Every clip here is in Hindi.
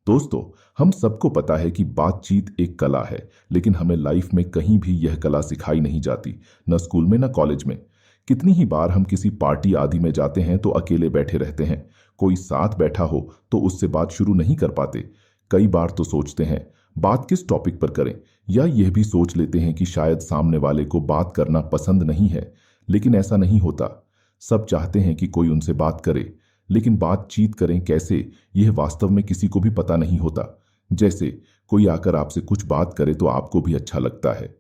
दोस्तों, हम सबको पता है कि बातचीत एक कला है, लेकिन हमें लाइफ में कहीं भी यह कला सिखाई नहीं जाती, न स्कूल में न कॉलेज में। कितनी ही बार हम किसी पार्टी आदि में जाते हैं तो अकेले बैठे रहते हैं। कोई साथ बैठा हो तो उससे बात शुरू नहीं कर पाते। कई बार तो सोचते हैं बात किस टॉपिक पर करें, या यह भी सोच लेते हैं कि शायद सामने वाले को बात करना पसंद नहीं है। लेकिन ऐसा नहीं होता। सब चाहते हैं कि कोई उनसे बात करे, लेकिन बातचीत करें कैसे, यह वास्तव में किसी को भी पता नहीं होता। जैसे कोई आकर आपसे कुछ बात करे तो आपको भी अच्छा लगता है।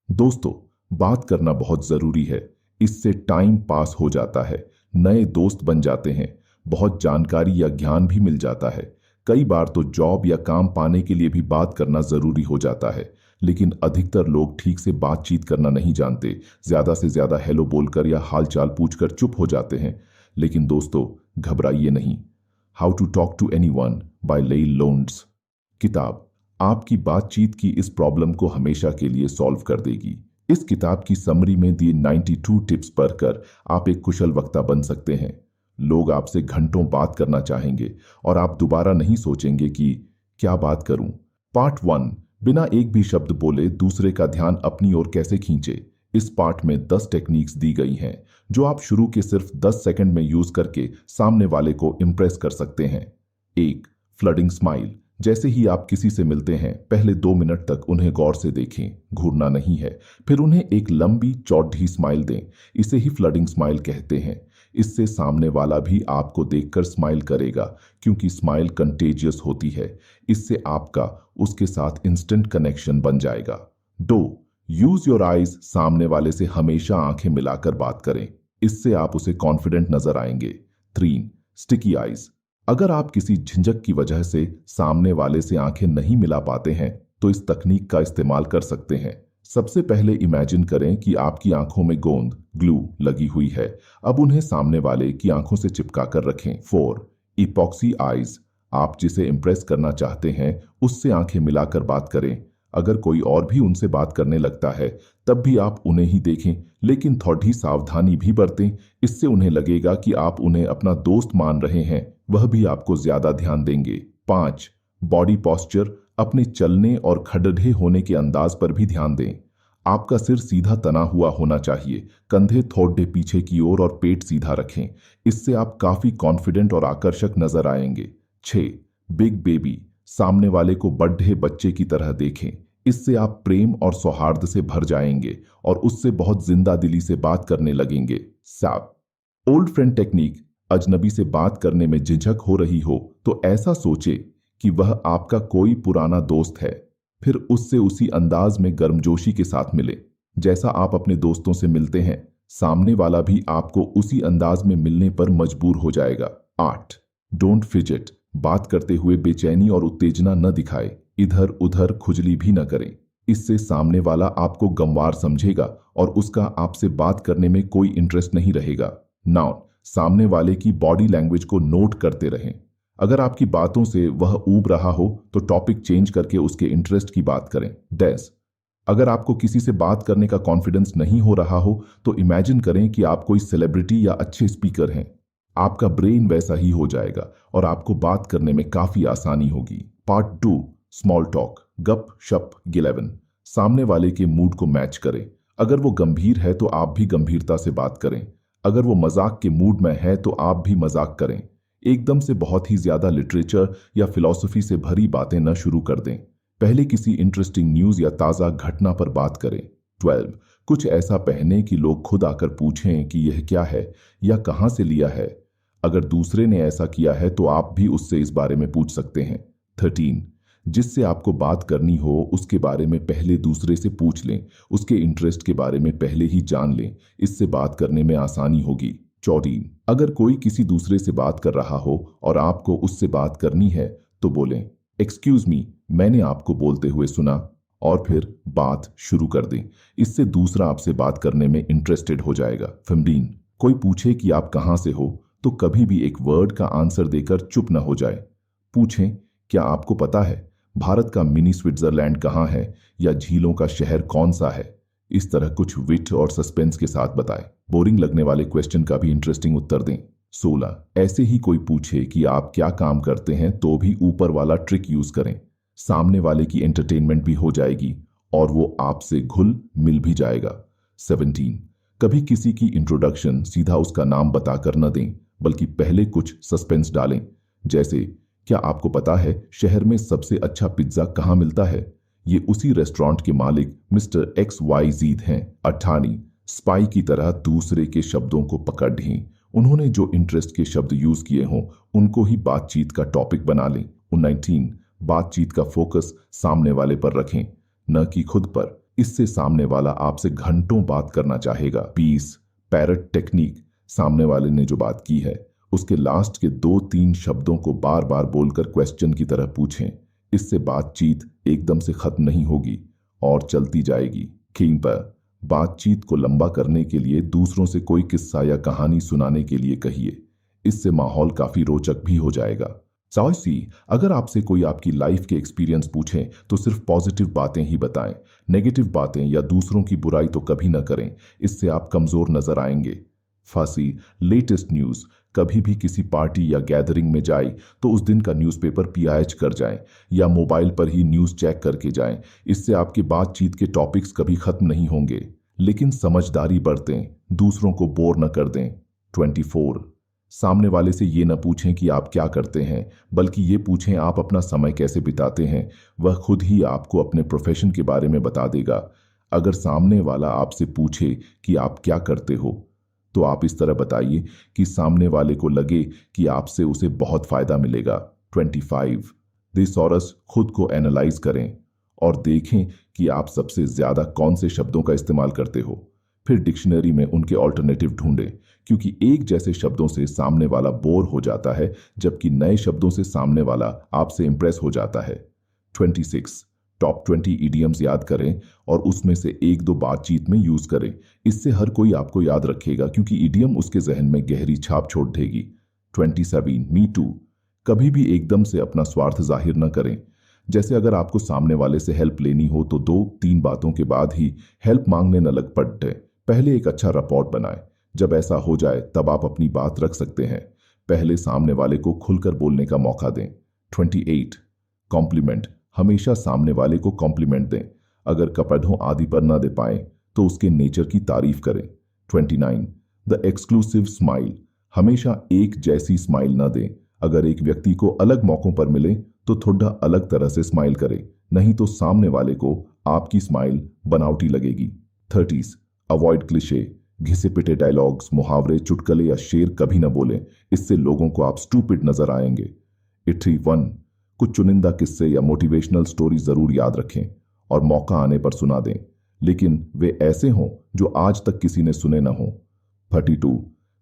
दोस्तों, बात करना बहुत जरूरी है। इससे टाइम पास हो जाता है, नए दोस्त बन जाते हैं, बहुत जानकारी या ज्ञान भी मिल जाता है। कई बार तो जॉब या काम पाने के लिए भी बात करना जरूरी हो जाता है। लेकिन अधिकतर लोग ठीक से बातचीत करना नहीं जानते। ज्यादा से ज्यादा हेलो बोलकर या हालचाल पूछकर चुप हो जाते हैं। लेकिन दोस्तों, घबराइए नहीं। How to talk to anyone by Leil Lowndes किताब आपकी बातचीत की इस प्रॉब्लम को हमेशा के लिए सॉल्व कर देगी। इस किताब की समरी में दिए 92 टिप्स पढ़कर आप एक कुशल वक्ता बन सकते हैं। लोग आपसे घंटों बात करना चाहेंगे और आप दोबारा नहीं सोचेंगे कि क्या बात करूं। पार्ट 1, बिना एक भी शब्द बोले दूसरे का ध्यान अपनी ओर कैसे खींचे। इस पार्ट में 10 टेक्निक्स दी गई हैं जो आप शुरू के सिर्फ 10 सेकंड में यूज करके सामने वाले को इंप्रेस कर सकते हैं। 1, फ्लडिंग स्माइल। जैसे ही आप किसी से मिलते हैं, पहले 2 मिनट तक उन्हें गौर से देखें, घूरना नहीं है। फिर उन्हें एक लंबी चौड़ी स्माइल दें। इसे ही फ्लडिंग स्माइल कहते हैं। इससे सामने वाला भी आपको देखकर स्माइल करेगा, क्योंकि स्माइल कंटेजियस होती है। इससे आपका उसके साथ इंस्टेंट कनेक्शन बन जाएगा। 2, यूज योर आइज। सामने वाले से हमेशा आंखें मिलाकर बात करें। इससे आप उसे कॉन्फिडेंट नजर आएंगे। 3, स्टिकी आइज। अगर आप किसी झिझक की वजह से सामने वाले से आंखें नहीं मिला पाते हैं तो इस तकनीक का इस्तेमाल कर सकते हैं। सबसे पहले इमेजिन करें कि आपकी आंखों में गोंद ग्लू लगी हुई है। अब उन्हें सामने वाले की आंखों से चिपका कर रखें। 4, इपॉक्सी आइज। आप जिसे इंप्रेस करना चाहते हैं उससे आंखें मिलाकर बात करें। अगर कोई और भी उनसे बात करने लगता है तब भी आप उन्हें ही देखें, लेकिन थोड़ी सावधानी भी बरतें। इससे उन्हें लगेगा कि आप उन्हें अपना दोस्त मान रहे हैं, वह भी आपको ज्यादा ध्यान देंगे। 5, बॉडी पॉस्चर। अपने चलने और खड़े होने के अंदाज पर भी ध्यान दें। आपका सिर सीधा तना हुआ होना चाहिए, कंधे थोड़े पीछे की ओर और पेट सीधा रखें। इससे आप काफी कॉन्फिडेंट और आकर्षक नजर आएंगे। 6, बिग बेबी। सामने वाले को बड़े बच्चे की तरह देखें। इससे आप प्रेम और सौहार्द से भर जाएंगे और उससे बहुत जिंदा दिली से बात करने लगेंगे। 7, ओल्ड फ्रेंड टेक्निक। अजनबी से बात करने में झिझक हो रही हो तो ऐसा सोचे कि वह आपका कोई पुराना दोस्त है। फिर उससे उसी अंदाज में गर्मजोशी के साथ मिले जैसा आप अपने दोस्तों से मिलते हैं। सामने वाला भी आपको उसी अंदाज में मिलने पर मजबूर हो जाएगा। 8, डोंट फिजेट। बात करते हुए बेचैनी और उत्तेजना न दिखाए, इधर उधर खुजली भी न करें। इससे सामने वाला आपको गंवार समझेगा और उसका आपसे बात करने में कोई इंटरेस्ट नहीं रहेगा। 9, सामने वाले की बॉडी लैंग्वेज को नोट करते रहें। अगर आपकी बातों से वह ऊब रहा हो तो टॉपिक चेंज करके उसके इंटरेस्ट की बात करें। 10, अगर आपको किसी से बात करने का कॉन्फिडेंस नहीं हो रहा हो तो इमेजिन करें कि आप कोई सेलिब्रिटी या अच्छे स्पीकर हैं। आपका ब्रेन वैसा ही हो जाएगा और आपको बात करने में काफी आसानी होगी। Part 2, small talk. गप शप गिलेवन। सामने वाले के मूड को मैच करें। अगर वो गंभीर है तो आप भी गंभीरता से बात करें। अगर वो मजाक के मूड में है तो आप भी मजाक करें। एकदम से बहुत ही ज्यादा लिटरेचर या फिलॉसफी से भरी बातें न शुरू कर दें। पहले किसी इंटरेस्टिंग न्यूज या ताजा घटना पर बात करें। 12, कुछ ऐसा पहने कि लोग खुद आकर पूछें कि यह क्या है या कहां से लिया है। अगर दूसरे ने ऐसा किया है तो आप भी उससे इस बारे में पूछ सकते हैं। 13, जिससे आपको बात करनी हो उसके बारे में पहले दूसरे से पूछ लें। उसके इंटरेस्ट के बारे में पहले ही जान लें। इससे बात करने में आसानी होगी। 14, अगर कोई किसी दूसरे से बात कर रहा हो और आपको उससे बात करनी है तो बोलें, एक्सक्यूज मी, मैंने आपको बोलते हुए सुना, और फिर बात शुरू कर दें। इससे दूसरा आपसे बात करने में इंटरेस्टेड हो जाएगा। 15, कोई पूछे कि आप कहां से हो तो कभी भी एक वर्ड का आंसर देकर चुप न हो जाए। पूछें, क्या आपको पता है भारत का मिनी स्विट्जरलैंड कहाँ है, या झीलों का शहर कौन सा है। इस तरह कुछ विट और सस्पेंस के साथ बताएं। बोरिंग लगने वाले क्वेश्चन का भी इंटरेस्टिंग उत्तर दें। 16 ऐसे ही कोई पूछे कि आप क्या काम करते हैं तो भी ऊपर वाला ट्रिक यूज करें। सामने वाले की एंटरटेनमेंट भी हो जाएगी और वो आपसे घुल मिल भी जाएगा। 17 कभी किसी की इंट्रोडक्शन सीधा उसका नाम बताकर न दें, बल्कि पहले कुछ सस्पेंस डालें। जैसे, क्या आपको पता है शहर में सबसे अच्छा पिज्जा कहाँ मिलता है? ये उसी रेस्टोरेंट के मालिक मिस्टर XYZ हैं। 18 स्पाई की तरह दूसरे के शब्दों को पकड़ ढें। उन्होंने जो इंटरेस्ट के शब्द यूज किए हों उनको ही बातचीत का टॉपिक बना लें। 19 बातचीत का फोकस सामने वाले पर रखें, न कि खुद पर। इससे सामने वाला आपसे घंटों बात करना चाहेगा। 20 पैरट टेक्निक, सामने वाले ने जो बात की है उसके लास्ट के 2-3 शब्दों को बार बार बोलकर क्वेश्चन की तरह पूछें। इससे बातचीत एकदम से खत्म नहीं होगी और चलती जाएगी। कीपर, बातचीत को लंबा करने के लिए दूसरों से कोई किस्सा या कहानी सुनाने के लिए कहिए। इससे माहौल काफी रोचक भी हो जाएगा। चॉइसी, अगर आपसे कोई आपकी लाइफ के एक्सपीरियंस पूछे तो सिर्फ पॉजिटिव बातें ही बताएं। नेगेटिव बातें या दूसरों की बुराई तो कभी ना करें, इससे आप कमजोर नजर आएंगे। फांसी, लेटेस्ट न्यूज, कभी भी किसी पार्टी या गैदरिंग में जाए तो उस दिन का न्यूज़पेपर PIH कर जाएं या मोबाइल पर ही न्यूज़ चेक करके जाएं। इससे आपकी बातचीत के टॉपिक्स कभी खत्म नहीं होंगे। लेकिन समझदारी बरतें, दूसरों को बोर न कर दें। 24 सामने वाले से ये न पूछें कि आप क्या करते हैं, बल्कि ये पूछें आप अपना समय कैसे बिताते हैं। वह खुद ही आपको अपने प्रोफेशन के बारे में बता देगा। अगर सामने वाला आपसे पूछे कि आप क्या करते हो तो आप इस तरह बताइए कि सामने वाले को लगे कि आपसे उसे बहुत फायदा मिलेगा। 25 थिसॉरस, खुद को एनालाइज करें और देखें कि आप सबसे ज्यादा कौन से शब्दों का इस्तेमाल करते हो। फिर डिक्शनरी में उनके ऑल्टरनेटिव ढूंढें, क्योंकि एक जैसे शब्दों से सामने वाला बोर हो जाता है जबकि नए शब्दों से सामने वाला आपसे इंप्रेस हो जाता है। 26 टॉप 20 इडियम्स याद करें और उसमें से 1-2 बातचीत में यूज करें। इससे हर कोई आपको याद रखेगा, क्योंकि इडियम उसके जहन में गहरी छाप छोड़ देगी। 27 मी टू, कभी भी एकदम से अपना स्वार्थ जाहिर न करें। जैसे अगर आपको सामने वाले से हेल्प लेनी हो तो 2-3 बातों के बाद ही हेल्प मांगने न लग पड़े। पहले एक अच्छा रिपोर्ट बनाएं। जब ऐसा हो जाए तब आप अपनी बात रख सकते हैं। पहले सामने वाले को खुलकर बोलने का मौका दें। 28 कॉम्प्लीमेंट, हमेशा सामने वाले को कॉम्प्लीमेंट दें। अगर कपड़ों आदि पर ना दे पाए तो उसके नेचर की तारीफ करें। 29 द एक्सक्लूसिव स्माइल, हमेशा एक जैसी स्माइल ना दें। अगर एक व्यक्ति को अलग मौकों पर मिले तो थोड़ा अलग तरह से स्माइल करें, नहीं तो सामने वाले को आपकी स्माइल बनावटी लगेगी। 30 अवॉइड क्लिशे, घिसे पिटे डायलॉग्स, मुहावरे, चुटकुले या शेर कभी ना बोलें। इससे लोगों को आप स्टूपिड नजर आएंगे। 81 कुछ चुनिंदा किस्से या मोटिवेशनल स्टोरी जरूर याद रखें और मौका आने पर सुना दें, लेकिन वे ऐसे हों जो आज तक किसी ने सुने ना हों। 32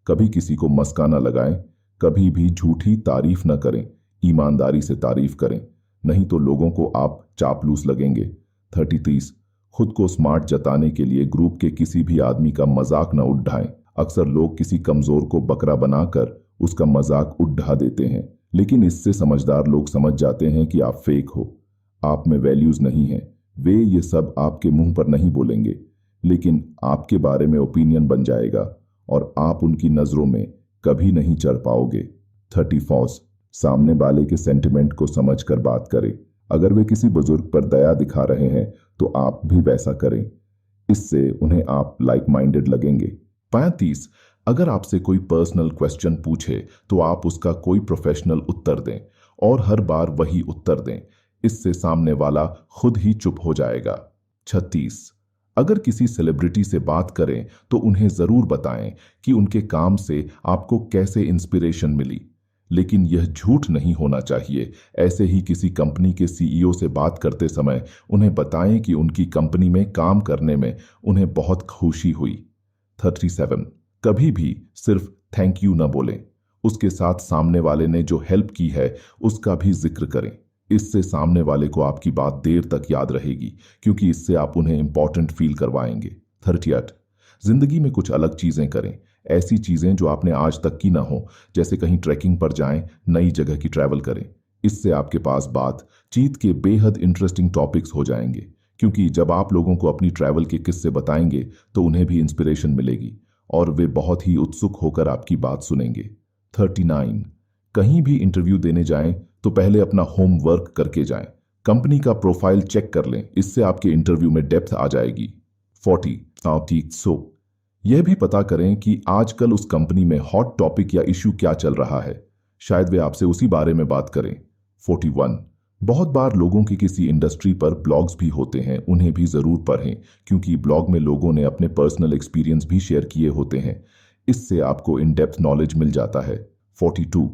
कभी किसी को मस्का ना लगाएं, कभी भी झूठी तारीफ ना करें, ईमानदारी से तारीफ करें, नहीं तो लोगों को आप चापलूस लगेंगे। 33 खुद को स्मार्ट जताने के लिए ग्रुप के किसी भी आदमी का मजाक न उड़ाएं। अक्सर लोग किसी कमजोर को बकरा बनाकर उसका मजाक उड़ा देते हैं, लेकिन इससे समझदार लोग समझ जाते हैं कि आप फेक हो, आप में वैल्यूज नहीं है। वे ये सब आपके मुंह पर नहीं बोलेंगे, लेकिन आपके बारे में ओपिनियन बन जाएगा और आप उनकी नजरों में कभी नहीं चढ़ पाओगे। 34 सामने वाले के सेंटिमेंट को समझकर बात करें। अगर वे किसी बुजुर्ग पर दया दिखा रहे हैं तो आप भी वैसा करें, इससे उन्हें आप लाइक माइंडेड लगेंगे। 35 अगर आपसे कोई पर्सनल क्वेश्चन पूछे तो आप उसका कोई प्रोफेशनल उत्तर दें और हर बार वही उत्तर दें, इससे सामने वाला खुद ही चुप हो जाएगा। 36 अगर किसी सेलिब्रिटी से बात करें तो उन्हें जरूर बताएं कि उनके काम से आपको कैसे इंस्पिरेशन मिली, लेकिन यह झूठ नहीं होना चाहिए। ऐसे ही किसी कंपनी के CEO से बात करते समय उन्हें बताएं कि उनकी कंपनी में काम करने में उन्हें बहुत खुशी हुई। 37 कभी भी सिर्फ थैंक यू ना बोलें, उसके साथ सामने वाले ने जो हेल्प की है उसका भी जिक्र करें। इससे सामने वाले को आपकी बात देर तक याद रहेगी, क्योंकि इससे आप उन्हें इंपॉर्टेंट फील करवाएंगे। 38 जिंदगी में कुछ अलग चीजें करें, ऐसी चीजें जो आपने आज तक की ना हो, जैसे कहीं ट्रैकिंग पर जाएं, नई जगह की ट्रैवल करें। इससे आपके पास बातचीत के बेहद इंटरेस्टिंग टॉपिक्स हो जाएंगे, क्योंकि जब आप लोगों को अपनी ट्रैवल के किस्से बताएंगे तो उन्हें भी इंस्पिरेशन मिलेगी और वे बहुत ही उत्सुक होकर आपकी बात सुनेंगे। 39 कहीं भी इंटरव्यू देने जाएं तो पहले अपना होमवर्क करके जाएं। कंपनी का प्रोफाइल चेक कर लें, इससे आपके इंटरव्यू में डेप्थ आ जाएगी। 40 यह भी पता करें कि आजकल उस कंपनी में हॉट टॉपिक या इश्यू क्या चल रहा है, शायद वे आपसे उसी बारे में बात करें। 41 बहुत बार लोगों की किसी इंडस्ट्री पर ब्लॉग्स भी होते हैं, उन्हें भी जरूर पढ़ें क्योंकि ब्लॉग में लोगों ने अपने पर्सनल एक्सपीरियंस भी शेयर किए होते हैं। इससे आपको इन डेप्थ नॉलेज मिल जाता है। 42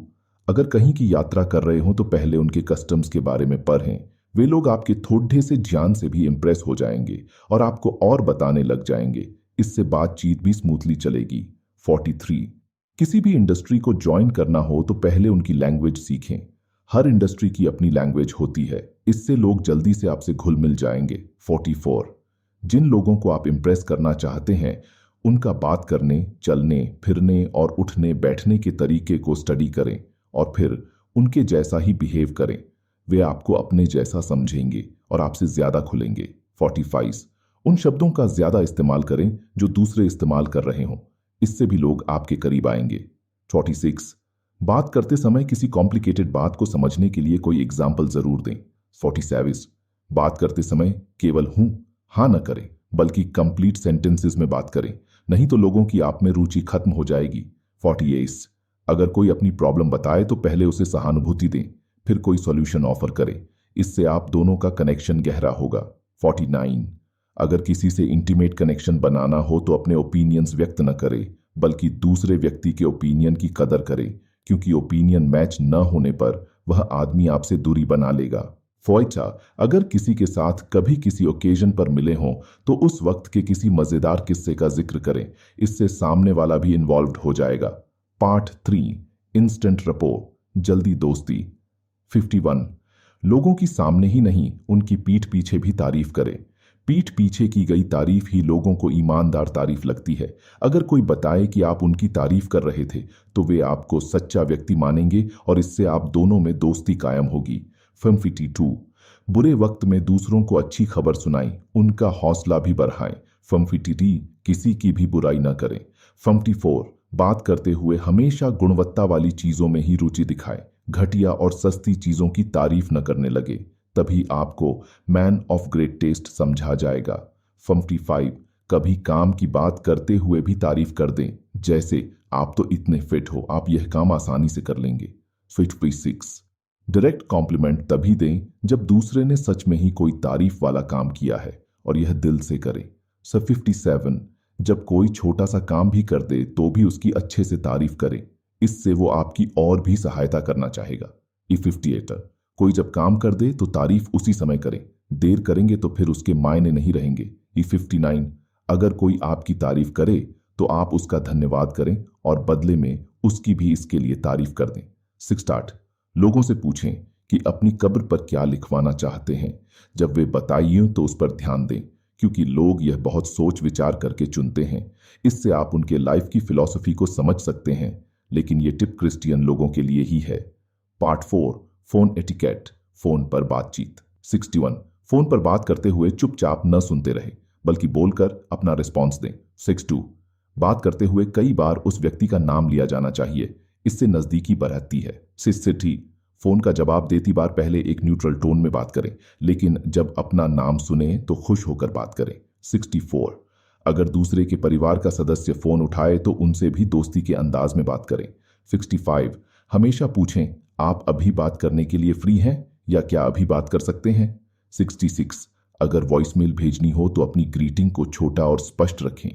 अगर कहीं की यात्रा कर रहे हो तो पहले उनके कस्टम्स के बारे में पढ़ें, वे लोग आपके थोड़े से ज्ञान से भी इंप्रेस हो जाएंगे और आपको और बताने लग जाएंगे। इससे बातचीत भी स्मूथली चलेगी। 43 किसी भी इंडस्ट्री को ज्वाइन करना हो तो पहले उनकी लैंग्वेज सीखें। हर इंडस्ट्री की अपनी लैंग्वेज होती है, इससे लोग जल्दी से आपसे घुल मिल जाएंगे। 44 जिन लोगों को आप इंप्रेस करना चाहते हैं उनका बात करने, चलने, फिरने और उठने बैठने के तरीके को स्टडी करें और फिर उनके जैसा ही बिहेव करें। वे आपको अपने जैसा समझेंगे और आपसे ज्यादा खुलेंगे। 45 उन शब्दों का ज्यादा इस्तेमाल करें जो दूसरे इस्तेमाल कर रहे हों, इससे भी लोग आपके करीब आएंगे। 46 बात करते समय किसी कॉम्प्लिकेटेड बात को समझने के लिए कोई एग्जाम्पल जरूर दें। 47 बात करते समय केवल हूं हां न करें, बल्कि कंप्लीट सेंटेंसेस में बात करें, नहीं तो लोगों की आप में रुचि खत्म हो जाएगी। 48 अगर कोई अपनी प्रॉब्लम बताए तो पहले उसे सहानुभूति दें, फिर कोई सॉल्यूशन ऑफर करें, इससे आप दोनों का कनेक्शन गहरा होगा। 49 अगर किसी से इंटीमेट कनेक्शन बनाना हो तो अपने ओपिनियंस व्यक्त न करें, बल्कि दूसरे व्यक्ति के ओपिनियन की कदर करें, क्योंकि ओपिनियन मैच न होने पर वह आदमी आपसे दूरी बना लेगा। 45 अगर किसी के साथ कभी किसी ओकेजन पर मिले हों तो उस वक्त के किसी मजेदार किस्से का जिक्र करें, इससे सामने वाला भी इन्वॉल्व्ड हो जाएगा। पार्ट 3 इंस्टेंट रपो, जल्दी दोस्ती। 51 लोगों की सामने ही नहीं, उनकी पीठ पीछे भी तारीफ करें। पीठ पीछे की गई तारीफ ही लोगों को ईमानदार तारीफ लगती है। अगर कोई बताए कि आप उनकी तारीफ कर रहे थे तो वे आपको सच्चा व्यक्ति मानेंगे और इससे आप दोनों में दोस्ती कायम होगी। 52 बुरे वक्त में दूसरों को अच्छी खबर सुनाएं, उनका हौसला भी बढ़ाएं। 53 किसी की भी बुराई न करें। 54 बात करते हुए हमेशा गुणवत्ता वाली चीजों में ही रुचि दिखाएं, घटिया और सस्ती चीजों की तारीफ न करने लगे, तभी आपको मैन ऑफ ग्रेट टेस्ट समझा जाएगा। 55 कभी काम की बात करते हुए भी तारीफ कर दें, जैसे आप तो इतने फिट हो, आप यह काम आसानी से कर लेंगे। 56 डायरेक्ट कॉम्प्लीमेंट तभी दें जब दूसरे ने सच में ही कोई तारीफ वाला काम किया है और यह दिल से करें। 57 जब कोई छोटा सा काम भी कर दे तो भी उसकी अच्छे से तारीफ करें, इससे वो आपकी और भी सहायता करना चाहेगा। 58 कोई जब काम कर दे तो तारीफ उसी समय करें, देर करेंगे तो फिर उसके मायने नहीं रहेंगे। 59 अगर कोई आपकी तारीफ करे तो आप उसका धन्यवाद करें और बदले में उसकी भी इसके लिए तारीफ कर दें। 60 लोगों से पूछें कि अपनी कब्र पर क्या लिखवाना चाहते हैं, जब वे बताइए तो उस पर ध्यान दें, क्योंकि लोग यह बहुत सोच विचार करके चुनते हैं। इससे आप उनके लाइफ की फिलॉसफी को समझ सकते हैं, लेकिन यह टिप क्रिश्चियन लोगों के लिए ही है। पार्ट 4 फोन एटिकेट, फोन पर बातचीत। 61 फोन पर बात करते हुए चुपचाप न सुनते रहे, बल्कि बोलकर अपना रिस्पॉन्स दें। 62 बात करते हुए कई बार उस व्यक्ति का नाम लिया जाना चाहिए, इससे नजदीकी बढ़ती है। 63 फोन का जवाब देती बार पहले एक न्यूट्रल टोन में बात करें, लेकिन जब अपना नाम सुने तो खुश होकर बात करें। 64 अगर दूसरे के परिवार का सदस्य फोन उठाए तो उनसे भी दोस्ती के अंदाज में बात करें। 65 हमेशा पूछें, आप अभी बात करने के लिए फ्री हैं या क्या अभी बात कर सकते हैं। 66 अगर वॉइसमेल भेजनी हो तो अपनी ग्रीटिंग को छोटा और स्पष्ट रखें।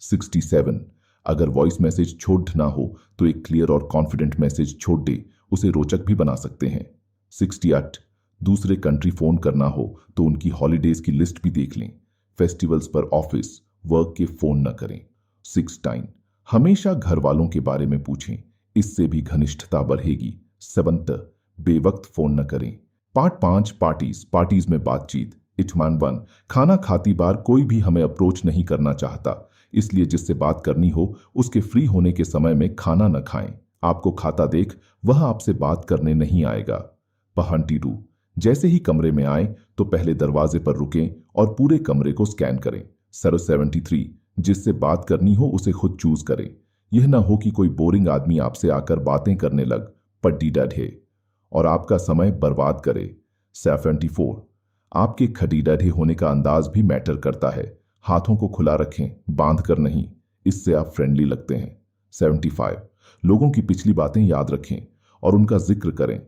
67 अगर वॉइस मैसेज छोड़ ना हो तो एक क्लियर और कॉन्फिडेंट मैसेज छोड़ दे, उसे रोचक भी बना सकते हैं। 68 दूसरे कंट्री फोन करना हो तो उनकी हॉलीडेज की लिस्ट भी देख लें। फेस्टिवल्स पर ऑफिस वर्क के फोन न करें। 69 हमेशा घर वालों के बारे में पूछें, इससे भी घनिष्ठता बढ़ेगी। 7 बेवक्त फोन न करें। पार्ट 5 पार्टीज में बातचीत। इत्मीनान 1 खाना खाती बार कोई भी हमें अप्रोच नहीं करना चाहता, इसलिए जिससे बात करनी हो उसके फ्री होने के समय में खाना न खाएं। आपको खाता देख वह आपसे बात करने नहीं आएगा। पहंटी 2 जैसे ही कमरे में आए तो पहले दरवाजे पर रुकें और पूरे कमरे को स्कैन करें। 73 जिससे बात करनी हो उसे खुद चूज करें। यह ना हो कि कोई बोरिंग आदमी आपसे आकर बातें करने लग पड्डी डढ़े और आपका समय बर्बाद करे। 74, आपके खड़ी डढ़े होने का अंदाज भी मैटर करता है। हाथों को खुला रखें, बांध कर नहीं, इससे आप फ्रेंडली लगते हैं। 75, लोगों की पिछली बातें याद रखें और उनका जिक्र करें,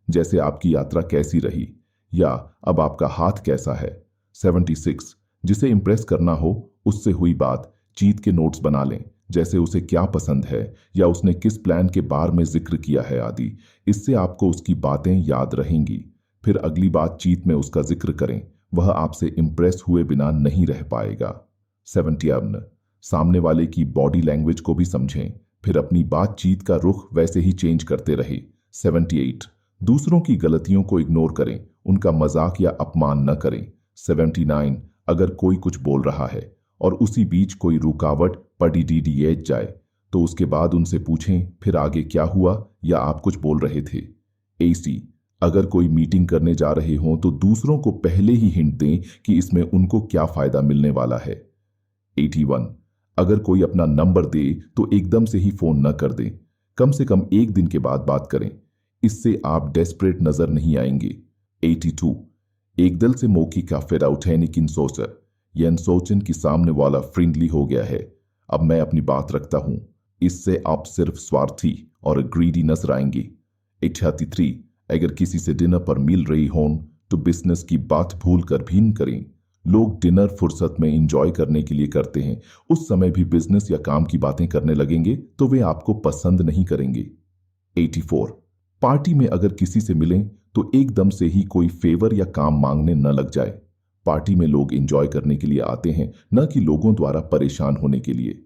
जैसे आपकी यात्रा कैसी रही या अब आपका हाथ कैसा है। 76, जिसे इंप्रेस करना हो उससे हुई बात जीत के नोट्स बना लें, जैसे उसे क्या पसंद है या उसने किस प्लान के बारे में जिक्र किया है आदि। इससे आपको उसकी बातें याद रहेंगी। फिर अगली बातचीत में उसका जिक्र करें, वह आपसे इंप्रेस हुए बिना नहीं रह पाएगा। 77, सामने वाले की बॉडी लैंग्वेज को भी समझें, फिर अपनी बातचीत का रुख वैसे ही चेंज करते रहे। 78, दूसरों की गलतियों को इग्नोर करें, उनका मजाक या अपमान न करें। 79, अगर कोई कुछ बोल रहा है और उसी बीच कोई रुकावट पड़ी जाए तो उसके बाद उनसे पूछें फिर आगे क्या हुआ या आप कुछ बोल रहे थे। 80, अगर कोई मीटिंग करने जा रहे हों तो दूसरों को पहले ही हिंट दें कि इसमें उनको क्या फायदा मिलने वाला है। 81, अगर कोई अपना नंबर दे तो एकदम से ही फोन न कर दें, कम से कम एक दिन के बाद बात करें, इससे आप डेस्परेट नजर नहीं आएंगे। 82, एक दिल से मौके का फायदा उठाने की सोचर, यह सोचन कि सामने वाला फ्रेंडली हो गया है, अब मैं अपनी बात रखता हूं, इससे आप सिर्फ स्वार्थी और ग्रीडी नजर आएंगे। 83, अगर किसी से डिनर पर मिल रही हों तो बिजनेस की बात भूल कर भी न करें। लोग डिनर फुर्सत में एंजॉय करने के लिए करते हैं, उस समय भी बिजनेस या काम की बातें करने लगेंगे तो वे आपको पसंद नहीं करेंगे। 84, पार्टी में अगर किसी से मिलें तो एकदम से ही कोई फेवर या काम मांगने न लग जाए। पार्टी में लोग एंजॉय करने के लिए आते हैं, न कि लोगों द्वारा परेशान होने के लिए।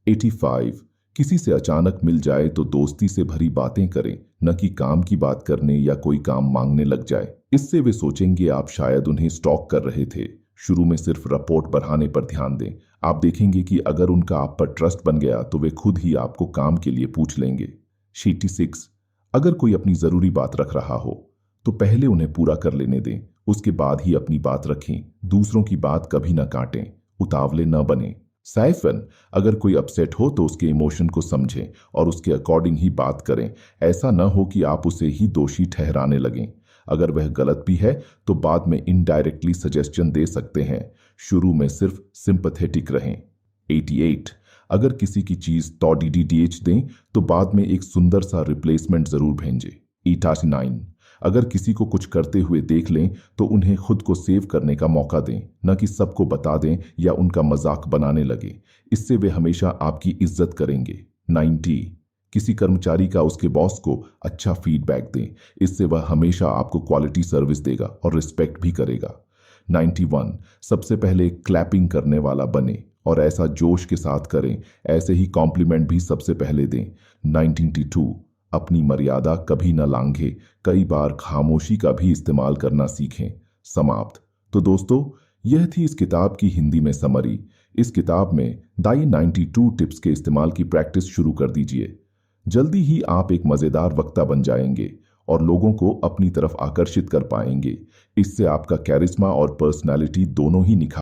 85, किसी से अचानक मिल जाए तो दोस्ती से भरी बातें करें, न कि काम की बात करने या कोई काम मांगने लग जाए, इससे वे सोचेंगे आप शायद उन्हें स्टॉक कर रहे थे। शुरू में सिर्फ रिपोर्ट बढ़ाने पर ध्यान दें, आप देखेंगे कि अगर उनका आप पर ट्रस्ट बन गया तो वे खुद ही आपको काम के लिए पूछ लेंगे। 86, अगर कोई अपनी जरूरी बात रख रहा हो तो पहले उन्हें पूरा कर लेने दें, उसके बाद ही अपनी बात रखें, दूसरों की बात कभी ना काटें, उतावले न बने। 57, अगर कोई अपसेट हो तो उसके इमोशन को समझें और उसके अकॉर्डिंग ही बात करें, ऐसा न हो कि आप उसे ही दोषी ठहराने लगें। अगर वह गलत भी है तो बाद में इनडायरेक्टली सजेशन दे सकते हैं, शुरू में सिर्फ सिंपैथेटिक रहें। 88, अगर किसी की चीज DDH दें तो बाद में एक सुंदर सा रिप्लेसमेंट जरूर भेजें। 89, अगर किसी को कुछ करते हुए देख लें तो उन्हें खुद को सेव करने का मौका दें, न कि सबको बता दें या उनका मजाक बनाने लगे, इससे वे हमेशा आपकी इज्जत करेंगे। 90, किसी कर्मचारी का उसके बॉस को अच्छा फीडबैक दें, इससे वह हमेशा आपको क्वालिटी सर्विस देगा और रिस्पेक्ट भी करेगा। 91, सबसे पहले क्लैपिंग करने वाला बने और ऐसा जोश के साथ करें, ऐसे ही कॉम्प्लीमेंट भी सबसे पहले दें। 92, अपनी मर्यादा कभी न लांघे, कई बार खामोशी का भी इस्तेमाल करना सीखें। समाप्त। तो दोस्तों, यह थी इस किताब की हिंदी में समरी। इस किताब में दाई 92 टिप्स के इस्तेमाल की प्रैक्टिस शुरू कर दीजिए। जल्दी ही आप एक मजेदार वक्ता बन जाएंगे और लोगों को अपनी तरफ आकर्षित कर पाएंगे। इससे आपका कैरिश्मा और पर्सनालिटी दोनों ही निखार